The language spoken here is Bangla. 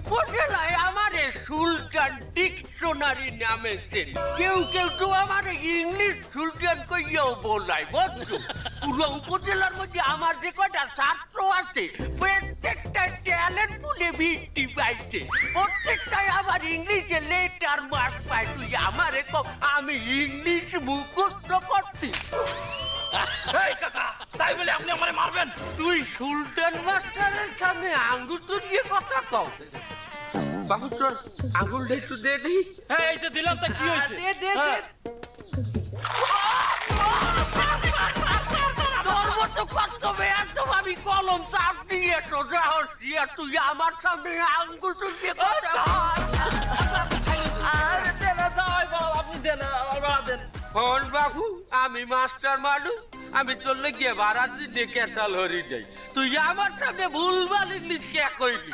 উপজেলায় আমারে সুলতান ডিকশনারি নামে চেনে। কেউ কেউ তো আমারে ইংলিশ সুলতান কইয়াও বলাই, বুঝছো? পুরো উপজেলার মধ্যে আমার যে কয়টা ছাত্র আছে প্রত্যেকটা ট্যালেন্ট পুলে বৃত্তি পাইছে, প্রত্যেকটাই আমার ইংলিশে লেটার মার্ক পাই। তুই আমারে কও আমি ইংলিশ মুখস্থ করছি? এই কাকা, তাই বলে আপনি আমারে মারবেন? তুই সুলতান মাস্টারের সামনে আঙ্গুল তুলিয়ে কথা কও? বাবু তোর আঙ্গুলটা একটু দে দিই। এই যে দিলাম, তা কি হয়েছে? দে দে দে। তোর মতো কর্তব্যে একদম আমি কলম চাপ দিয়ে সোজা হচ্ছি, আর তুই আমার সামনে আঙ্গুল তুলিয়ে কথা আপনি দেন, আমার দেন। হন বাবু, আমি মাস্টার মানুষ, আমি তোর লেগে ভাড়া দিয়ে ক্যাসাল হরি যাই। তুই আমার সামনে ভুলভাল ইংলিশ কে কইলি?